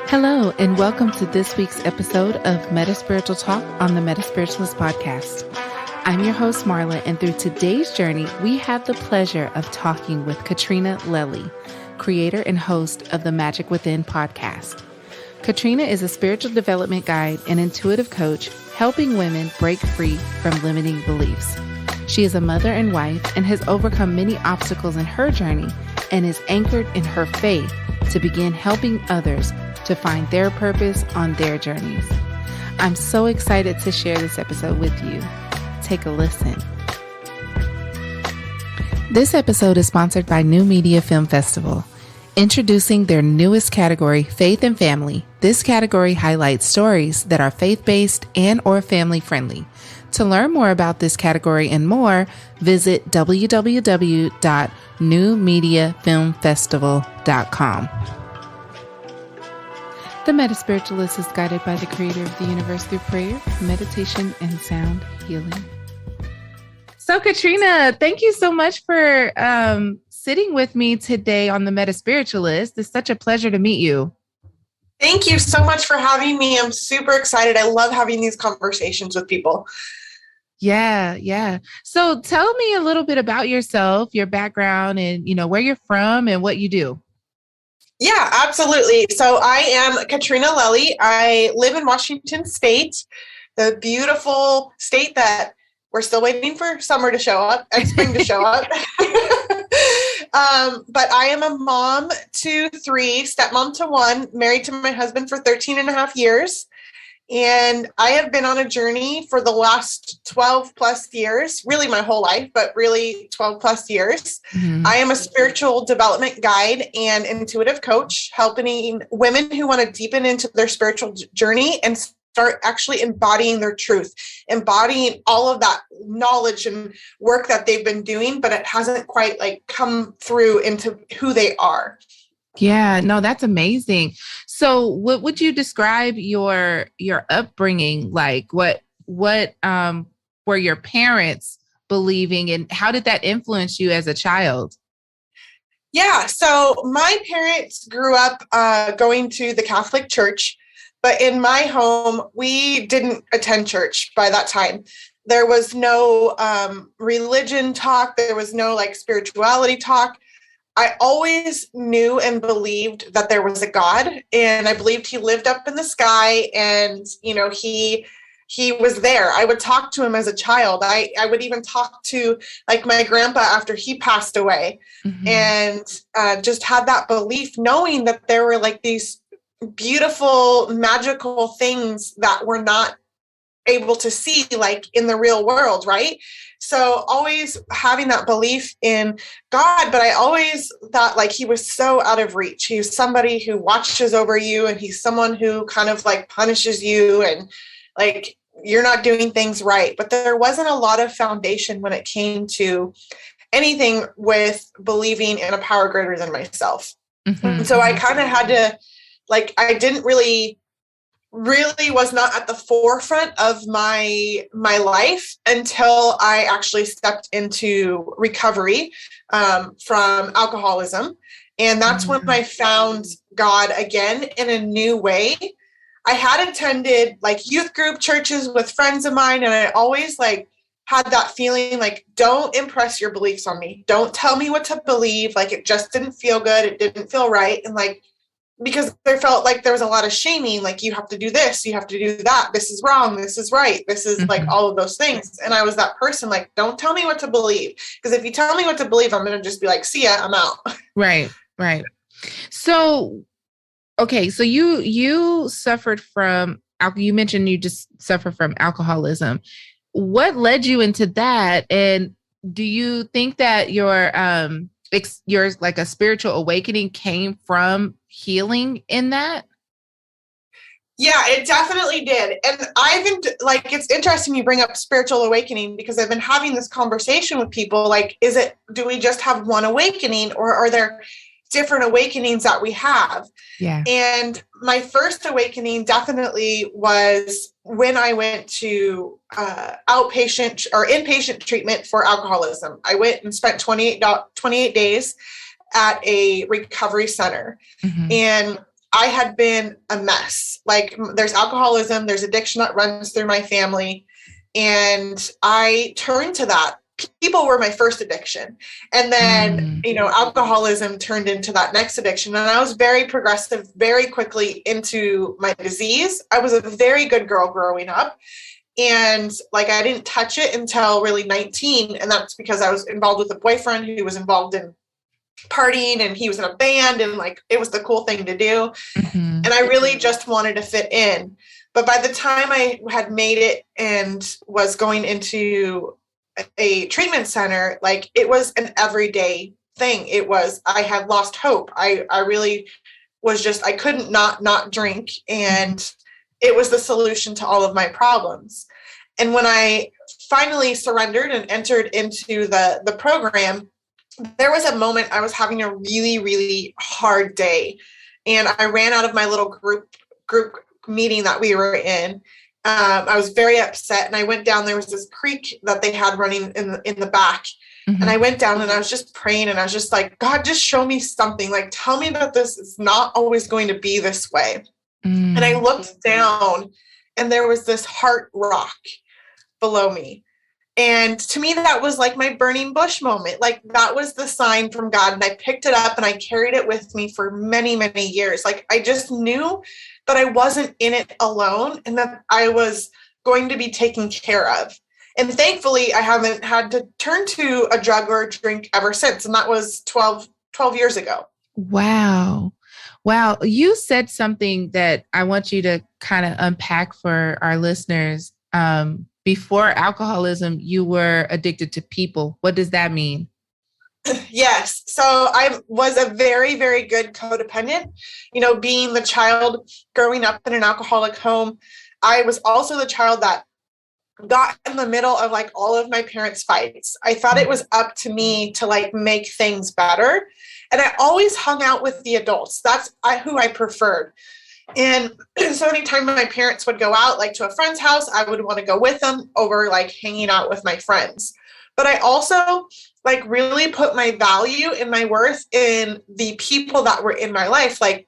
Hello, and welcome to this week's episode of MetaSpiritual Talk on the MetaSpiritualist Podcast. I'm your host, Marla, and through today's journey, we have the pleasure of talking with Katrina Lelli, creator and host of the Magic Within podcast. Katrina is a spiritual development guide and intuitive coach, helping women break free from limiting beliefs. She is a mother and wife and has overcome many obstacles in her journey and is anchored in her faith to begin helping others to find their purpose on their journeys. I'm so excited to share this episode with you. Take a listen. This episode is sponsored by New Media Film Festival. Introducing their newest category, Faith and Family. This category highlights stories that are faith-based and or family-friendly. To learn more about this category and more, visit www.newmediafilmfestival.com. The MetaSpiritualist is guided by the creator of the universe through prayer, meditation, and sound healing. So Katrina, thank you so much for sitting with me today on the MetaSpiritualist. It's such a pleasure to meet you. Thank you so much for having me. I'm super excited. I love having these conversations with people. Yeah. So tell me a little bit about yourself, your background, and where you're from and what you do. Yeah, absolutely. So I am Katrina Lelli. I live in Washington State, the beautiful state that we're still waiting for summer to show up and spring to show up. But I am a mom to 3, stepmom to 1, married to my husband for 13 and a half years. And I have been on a journey for the last 12 plus years, really my whole life, but really 12 plus years. Mm-hmm. I am a spiritual development guide and intuitive coach, helping women who want to deepen into their spiritual journey and start actually embodying their truth, embodying all of that knowledge and work that they've been doing, but it hasn't quite come through into who they are. Yeah, no, that's amazing. So what would you describe your upbringing like? What were your parents believing, and how did that influence you as a child? Yeah, so my parents grew up going to the Catholic Church, but in my home, we didn't attend church by that time. There was no religion talk. There was no spirituality talk. I always knew and believed that there was a God, and I believed he lived up in the sky, and, he was there. I would talk to him as a child. I would even talk to my grandpa after he passed away, mm-hmm. and just had that belief, knowing that there were these beautiful, magical things that we're not able to see in the real world, right? So always having that belief in God, but I always thought he was so out of reach. He's somebody who watches over you, and he's someone who kind of punishes you, and you're not doing things right. But there wasn't a lot of foundation when it came to anything with believing in a power greater than myself. Mm-hmm. And so I kind of had to, I didn't really was not at the forefront of my life until I actually stepped into recovery from alcoholism. And that's when I found God again in a new way. I had attended youth group churches with friends of mine, and I always had that feeling don't impress your beliefs on me. Don't tell me what to believe. It just didn't feel good. It didn't feel right. And because there felt there was a lot of shaming, you have to do this, you have to do that, this is wrong, this is right, this is mm-hmm. All of those things. And I was that person, don't tell me what to believe, because if you tell me what to believe, I'm going to just be see ya, I'm out. Right. So, okay, so you suffered from, you mentioned you just suffered from alcoholism. What led you into that? And do you think that your a spiritual awakening came from healing in that? Yeah, it definitely did. And I've been it's interesting you bring up spiritual awakening, because I've been having this conversation with people. Do we just have one awakening, or are there different awakenings that we have? Yeah. And my first awakening definitely was when I went to outpatient or inpatient treatment for alcoholism. I went and spent 28 days at a recovery center. Mm-hmm. And I had been a mess. Like there's alcoholism, there's addiction that runs through my family. And I turned to that. People were my first addiction. And then, alcoholism turned into that next addiction. And I was very progressive, very quickly into my disease. I was a very good girl growing up. And like, I didn't touch it until really 19. And that's because I was involved with a boyfriend who was involved in partying, and he was in a band, and like, it was the cool thing to do. And I really just wanted to fit in. But by the time I had made it and was going into a treatment center, like it was an everyday thing. I had lost hope. I really was just, I couldn't not drink. And it was the solution to all of my problems. And when I finally surrendered and entered into the program, there was a moment I was having a really, really hard day. And I ran out of my little group meeting that we were in. I was very upset, and I went down. There was this creek that they had running in the back. And I went down and I was just praying, and I was just like, God, just show me something. Like, tell me that this is not always going to be this way. And I looked down, and there was this heart rock below me. And to me, that was like my burning bush moment. Like that was the sign from God. And I picked it up and I carried it with me for many, many years. Like I just knew that I wasn't in it alone, and that I was going to be taken care of. And thankfully, I haven't had to turn to a drug or a drink ever since. And that was 12 years ago. Wow. You said something that I want you to kind of unpack for our listeners. Before alcoholism, you were addicted to people. What does that mean? Yes. So I was a very, very good codependent. Being the child growing up in an alcoholic home, I was also the child that got in the middle of like all of my parents' fights. I thought it was up to me to like make things better. And I always hung out with the adults. That's who I preferred. And so anytime my parents would go out, like to a friend's house, I would want to go with them over like hanging out with my friends. But I also like really put my value and my worth in the people that were in my life. Like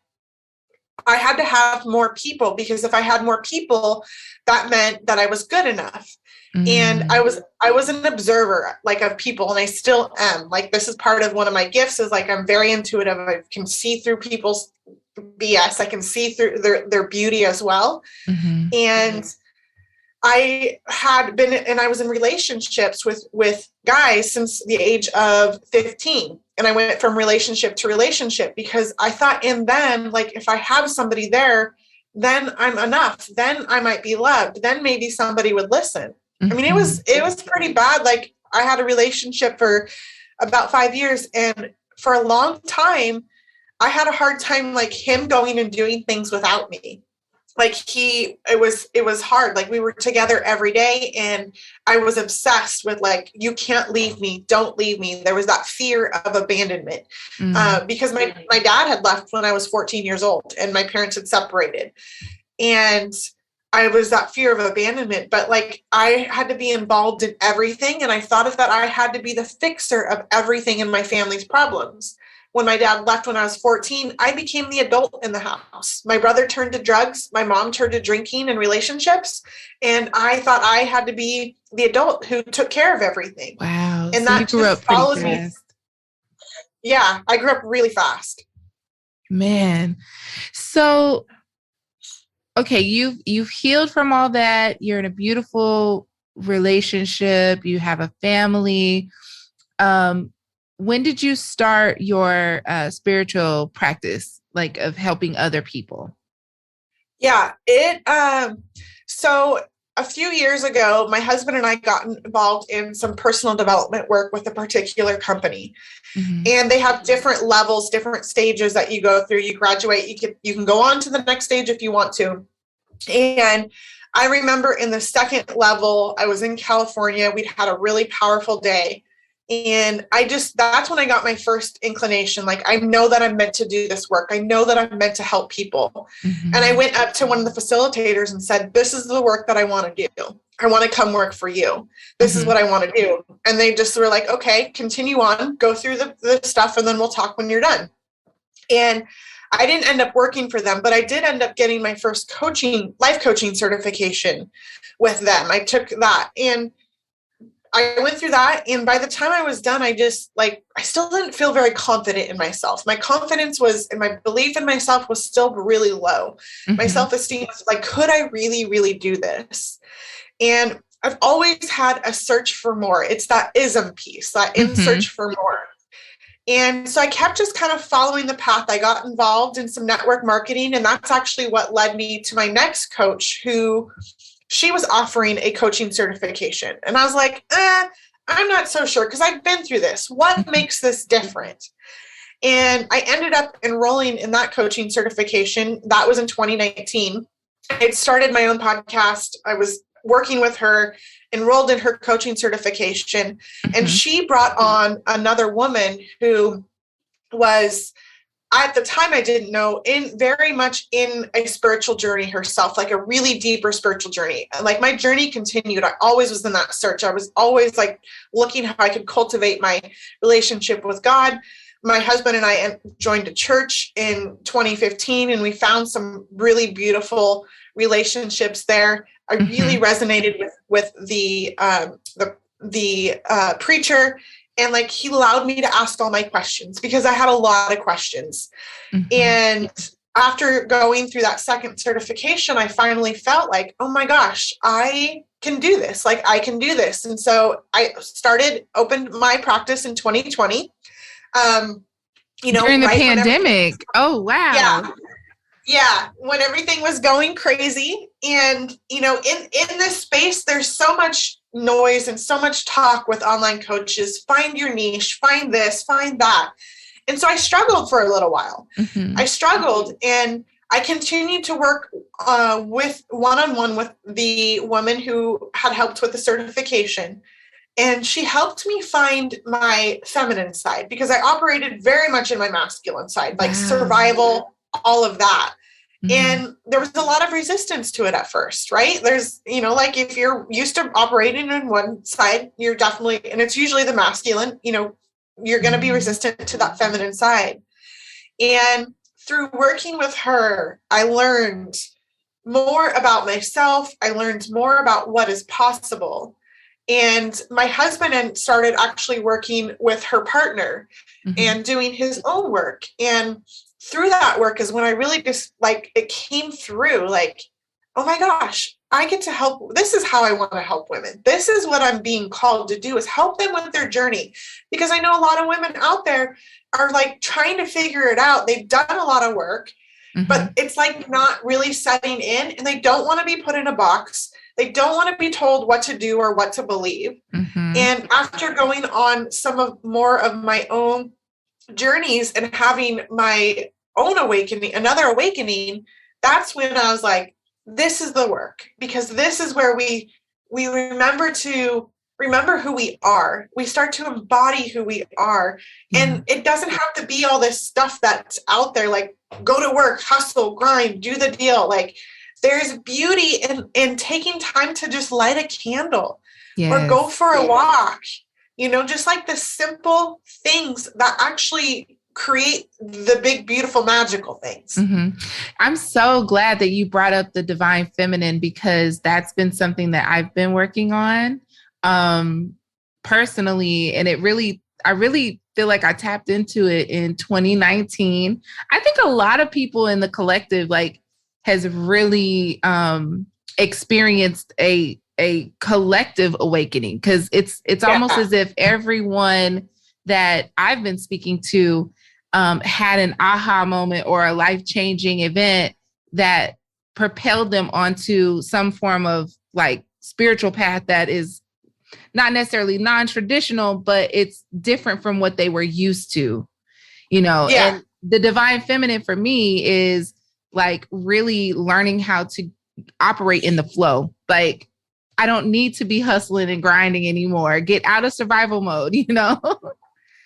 I had to have more people, because if I had more people, that meant that I was good enough. And I was an observer like of people, and I still am. Like this is part of one of my gifts, is like I'm very intuitive. I can see through people's BS. I can see through their beauty as well. And I had been, and I was in relationships with guys since the age of 15. And I went from relationship to relationship because I thought in them, like, if I have somebody there, then I'm enough. Then I might be loved. Then maybe somebody would listen. I mean, it was pretty bad. Like I had a relationship for about 5 years, and for a long time, I had a hard time, like him going and doing things without me. Like it was hard. Like we were together every day, and I was obsessed with like, you can't leave me. Don't leave me. There was that fear of abandonment because my dad had left when I was 14 years old, and my parents had separated, and I was that fear of abandonment. But like I had to be involved in everything. And I thought of that I had to be the fixer of everything in my family's problems. When my dad left when I was 14, I became the adult in the house. My brother turned to drugs. My mom turned to drinking and relationships. And I thought I had to be the adult who took care of everything. Wow. And so that you grew just up pretty follows fast. me. Yeah, I grew up really fast. Man. So, okay, you've healed from all that. You're in a beautiful relationship. You have a family. When did you start your spiritual practice, like of helping other people? Yeah, so a few years ago, my husband and I got involved in some personal development work with a particular company. And they have different levels, different stages that you go through. You graduate, you can go on to the next stage if you want to. And I remember in the second level, I was in California. We'd had a really powerful day. And that's when I got my first inclination. Like, I know that I'm meant to do this work. I know that I'm meant to help people. And I went up to one of the facilitators and said, this is the work that I want to do. I want to come work for you. This is what I want to do. And they just were like, okay, continue on, go through the stuff, and then we'll talk when you're done. And I didn't end up working for them, but I did end up getting my first life coaching certification with them. I took that and I went through that. And by the time I was done, I still didn't feel very confident in myself. My confidence and my belief in myself was still really low. Mm-hmm. My self-esteem was like, could I really, really do this? And I've always had a search for more. It's that ism piece, that in search for more. And so I kept just kind of following the path. I got involved in some network marketing, and that's actually what led me to my next coach, who she was offering a coaching certification. And I was like, I'm not so sure because I've been through this. What makes this different? And I ended up enrolling in that coaching certification. That was in 2019. I had started my own podcast. I was working with her, enrolled in her coaching certification. And she brought on another woman who was, at the time I didn't know, very much in a spiritual journey herself, like a really deeper spiritual journey. And like my journey continued. I always was in that search. I was always like looking how I could cultivate my relationship with God. My husband and I joined a church in 2015, and we found some really beautiful relationships there. I really resonated with the preacher, and like he allowed me to ask all my questions because I had a lot of questions. And after going through that second certification, I finally felt like, oh my gosh, I can do this. Like I can do this. And so I opened my practice in 2020. During the pandemic. Oh, wow. Yeah. When everything was going crazy. And, in this space, there's so much noise and so much talk with online coaches. Find your niche, find this, find that. And so I struggled for a little while. I struggled, and I continued to work with one-on-one with the woman who had helped with the certification. And she helped me find my feminine side because I operated very much in my masculine side, like survival, all of that. And there was a lot of resistance to it at first, right? There's, like if you're used to operating in one side, you're definitely, and it's usually the masculine, you're going to be resistant to that feminine side. And through working with her, I learned more about myself. I learned more about what is possible. And my husband started actually working with her partner and doing his own work. And through that work is when I really just it came through like, oh my gosh, I get to help. This is how I want to help women. This is what I'm being called to do, is help them with their journey. Because I know a lot of women out there are like trying to figure it out. They've done a lot of work, but it's like not really setting in, and they don't want to be put in a box. They don't want to be told what to do or what to believe. And after going on more of my own journeys and having my own another awakening, that's when I was like, this is the work, because this is where we remember who we are. We start to embody who we are. And it doesn't have to be all this stuff that's out there, like go to work, hustle, grind, do the deal. Like there's beauty in taking time to just light a candle or go for a walk, just like the simple things that actually create the big, beautiful, magical things. I'm so glad that you brought up the divine feminine, because that's been something that I've been working on personally. And I really feel like I tapped into it in 2019. I think a lot of people in the collective has really experienced a collective awakening, because it's almost as if everyone that I've been speaking to had an aha moment or a life-changing event that propelled them onto some form of spiritual path that is not necessarily non-traditional, but it's different from what they were used to, and the divine feminine for me is really learning how to operate in the flow. I don't need to be hustling and grinding anymore. Get out of survival mode,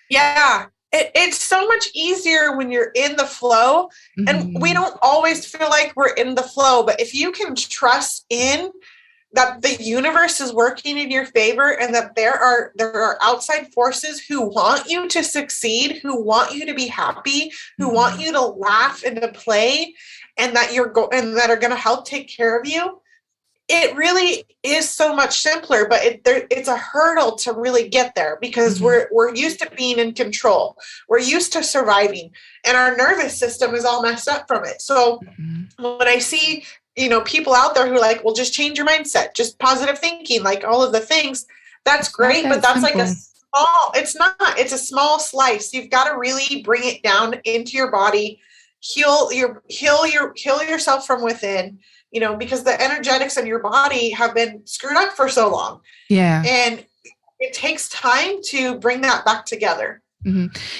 Yeah. It's so much easier when you're in the flow, and we don't always feel like we're in the flow, but if you can trust in that the universe is working in your favor, and that there are outside forces who want you to succeed, who want you to be happy, who want you to laugh and to play, and that and that are going to help take care of you. It really is so much simpler, but it's a hurdle to really get there, because we're used to being in control. We're used to surviving, and our nervous system is all messed up from it. So when I see, people out there who are like, well, just change your mindset, just positive thinking, like all of the things, that's great. But that's simple. It's a small slice. You've got to really bring it down into your body, heal yourself from within, because the energetics in your body have been screwed up for so long. Yeah. And it takes time to bring that back together.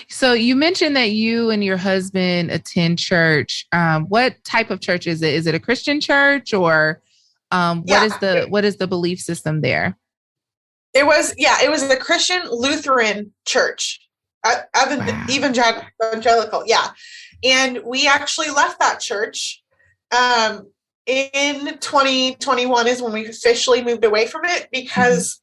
So you mentioned that you and your husband attend church. What type of church is it? Is it a Christian church, or what is the belief system there? It was a Christian Lutheran church, evangelical. Yeah. And we actually left that church in 2021 is when we officially moved away from it, because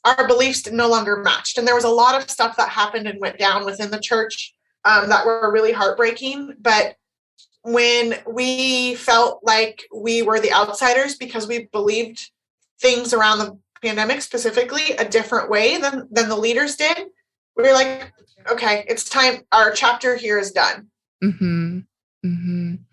our beliefs no longer matched. And there was a lot of stuff that happened and went down within the church that were really heartbreaking. But when we felt like we were the outsiders because we believed things around the pandemic, specifically a different way than the leaders did, we were like, okay, it's time. Our chapter here is done.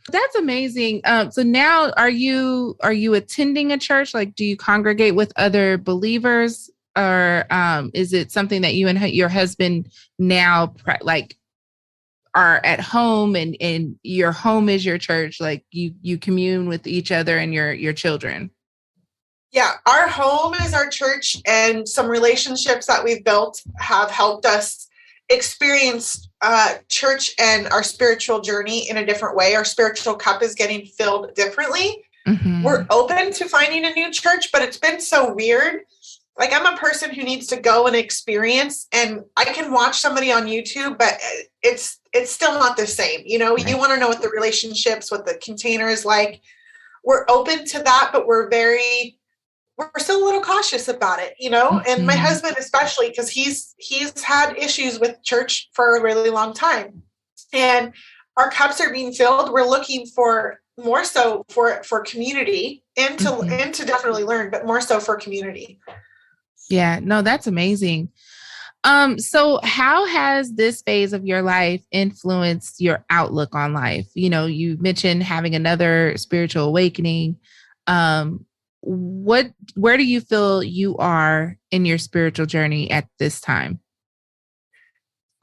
That's amazing. So now are you attending a church? Like, do you congregate with other believers, or is it something that you and your husband now are at home, and your home is your church? Like you commune with each other and your children? Yeah, our home is our church, and some relationships that we've built have helped us experience church and our spiritual journey in a different way. Our spiritual cup is getting filled differently. We're open to finding a new church, but it's been so weird. Like, I'm a person who needs to go and experience, and I can watch somebody on YouTube, but it's still not the same. You want to know what the relationships, what the container is like. We're open to that, but we're still a little cautious about it, and my husband, especially, because he's had issues with church for a really long time, and our cups are being filled. We're looking for more so for community and to definitely learn, but more so for community. Yeah, no, that's amazing. So how has this phase of your life influenced your outlook on life? You mentioned having another spiritual awakening. Where do you feel you are in your spiritual journey at this time?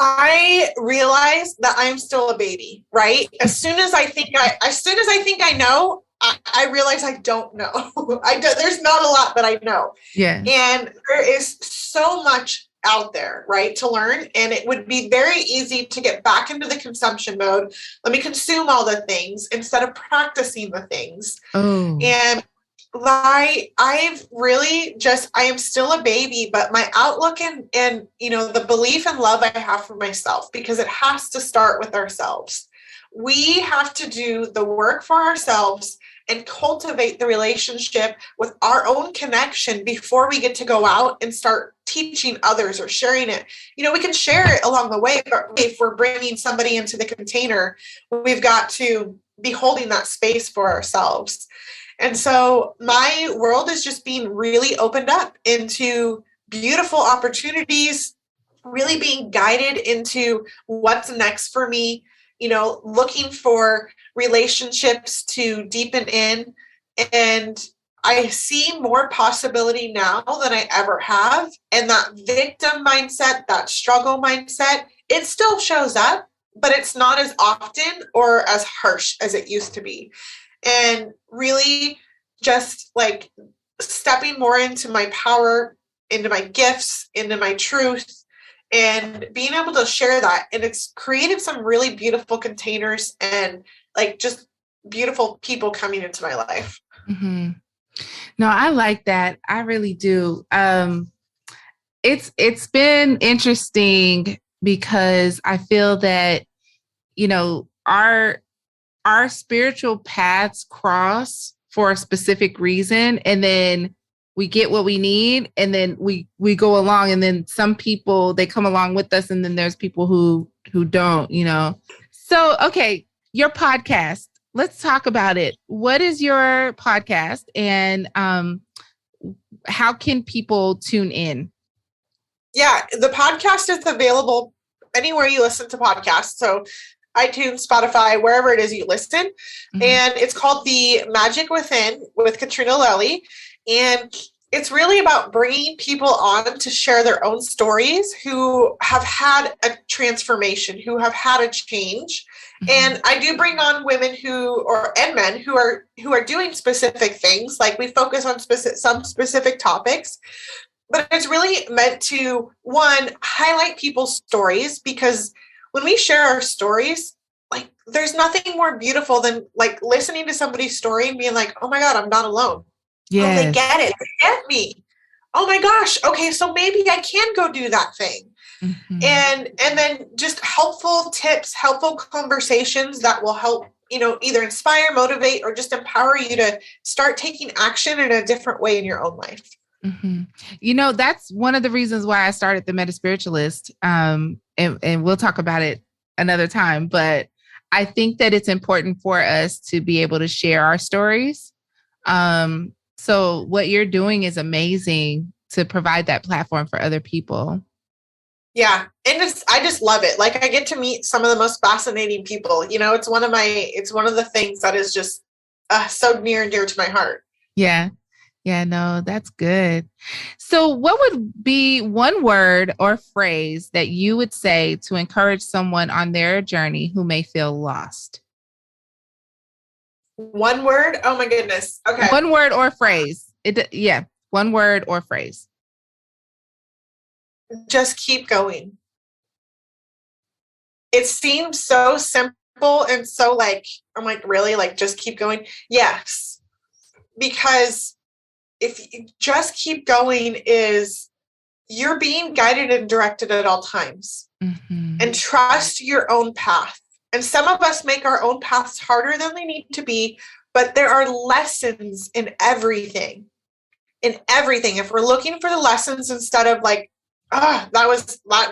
I realize that I'm still a baby, right? As soon as I think I know, I realize I don't know. There's not a lot that I know. Yeah. And there is so much out there, right, to learn. And it would be very easy to get back into the consumption mode. Let me consume all the things instead of practicing the things. Oh. And I am still a baby, but my outlook and the belief and love I have for myself, because it has to start with ourselves. We have to do the work for ourselves and cultivate the relationship with our own connection before we get to go out and start teaching others or sharing it. We can share it along the way, but if we're bringing somebody into the container, we've got to be holding that space for ourselves. And so my world is just being really opened up into beautiful opportunities, really being guided into what's next for me, looking for relationships to deepen in. And I see more possibility now than I ever have. And that victim mindset, that struggle mindset, it still shows up, but it's not as often or as harsh as it used to be. And really just like stepping more into my power, into my gifts, into my truth, and being able to share that. And it's created some really beautiful containers and like just beautiful people coming into my life. Mm-hmm. No, I like that. I really do. It's been interesting because I feel that, our spiritual paths cross for a specific reason, and then we get what we need, and then we go along, and then some people, they come along with us, and then there's people who don't, you know. So, okay, your podcast, let's talk about it. What is your podcast, and how can people tune in? Yeah, the podcast is available anywhere you listen to podcasts. So iTunes, Spotify, wherever it is you listen. Mm-hmm. And it's called The Magic Within with Katrina Lelli. And it's really about bringing people on to share their own stories who have had a transformation, who have had a change. Mm-hmm. And I do bring on women and men who are doing specific things. Like, we focus on some specific topics, but it's really meant to, one, highlight people's stories, because when we share our stories, like, there's nothing more beautiful than like listening to somebody's story and being like, oh my God, I'm not alone. Yeah. Oh, they get it. They get me. Oh my gosh. Okay. So maybe I can go do that thing. Mm-hmm. And then just helpful tips, helpful conversations that will help, either inspire, motivate, or just empower you to start taking action in a different way in your own life. Mm-hmm. That's one of the reasons why I started the MetaSpiritualist. And we'll talk about it another time, but I think that it's important for us to be able to share our stories. So what you're doing is amazing to provide that platform for other people. Yeah. And I just love it. Like, I get to meet some of the most fascinating people. It's one of the things that is just so near and dear to my heart. Yeah. Yeah, no, that's good. So what would be one word or phrase that you would say to encourage someone on their journey who may feel lost? One word? Oh my goodness. Okay. One word or phrase. One word or phrase. Just keep going. It seems so simple and so I'm like, really? Like, just keep going? Yes. Because if you just keep going, you're being guided and directed at all times. Mm-hmm. And trust your own path. And some of us make our own paths harder than they need to be, but there are lessons in everything. If we're looking for the lessons instead of like, that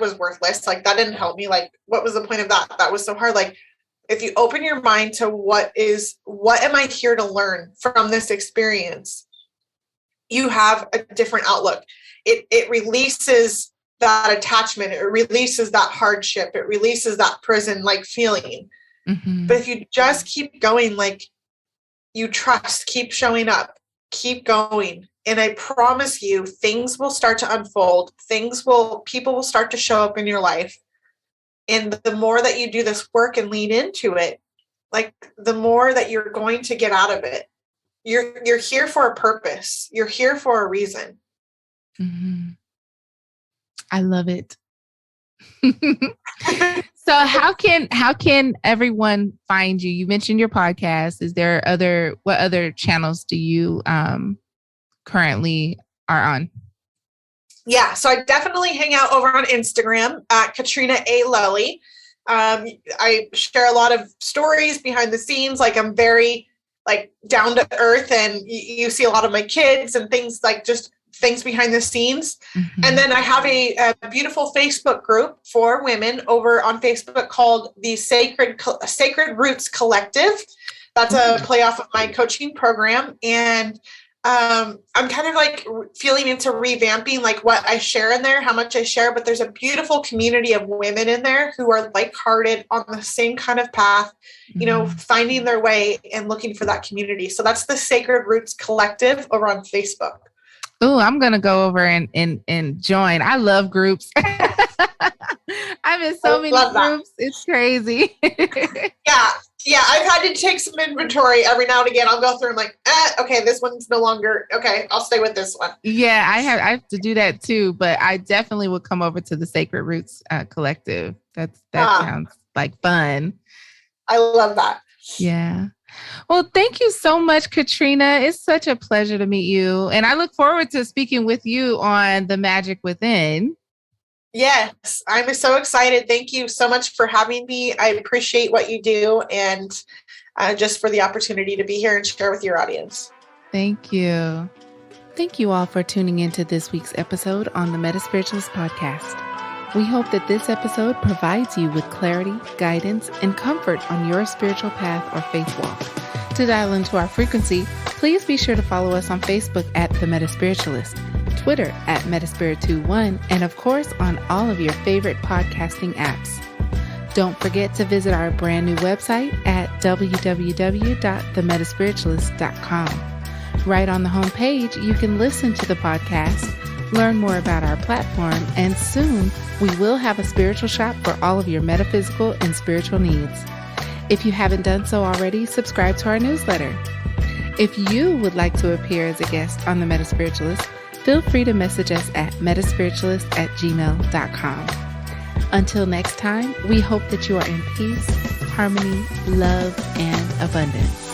was worthless. Like, that didn't help me. Like, what was the point of that? That was so hard. Like, if you open your mind to what am I here to learn from this experience, you have a different outlook. It releases that attachment. It releases that hardship. It releases that prison-like feeling. Mm-hmm. But if you just keep going, like, you trust, keep showing up, keep going. And I promise you, things will start to unfold. People will start to show up in your life. And the more that you do this work and lean into it, like, the more that you're going to get out of it. You're here for a purpose. You're here for a reason. Mm-hmm. I love it. So how can everyone find you? You mentioned your podcast. Is there what other channels do you currently are on? Yeah, so I definitely hang out over on Instagram at Katrina A. Lelli. I share a lot of stories behind the scenes. Like, I'm very down to earth, and you see a lot of my kids and things, like just things behind the scenes. Mm-hmm. And then I have a beautiful Facebook group for women over on Facebook called the Sacred Roots Collective. That's a playoff of my coaching program. And I'm kind of like feeling into revamping like what I share in there, how much I share, but there's a beautiful community of women in there who are like-hearted on the same kind of path, finding their way and looking for that community. So that's the Sacred Roots Collective over on Facebook. Oh, I'm going to go over and join. I love groups. I'm in so many groups. It's crazy. Yeah. I've had to take some inventory every now and again. I'll go through and okay, this one's no longer, okay, I'll stay with this one. Yeah, I have to do that too, but I definitely would come over to the Sacred Roots Collective. That sounds like fun. I love that. Yeah. Well, thank you so much, Katrina. It's such a pleasure to meet you. And I look forward to speaking with you on The Magic Within. Yes, I'm so excited. Thank you so much for having me. I appreciate what you do. And just for the opportunity to be here and share with your audience. Thank you. Thank you all for tuning into this week's episode on the MetaSpiritualist Podcast. We hope that this episode provides you with clarity, guidance, and comfort on your spiritual path or faith walk. To dial into our frequency, please be sure to follow us on Facebook at The MetaSpiritualist, Twitter at MetaSpirit21, and of course on all of your favorite podcasting apps. Don't forget to visit our brand new website at www.themetaspiritualist.com. Right on the homepage, you can listen to the podcast, learn more about our platform, and soon we will have a spiritual shop for all of your metaphysical and spiritual needs. If you haven't done so already, subscribe to our newsletter. If you would like to appear as a guest on the MetaSpiritualist, feel free to message us at metaspiritualist@gmail.com. Until next time, we hope that you are in peace, harmony, love, and abundance.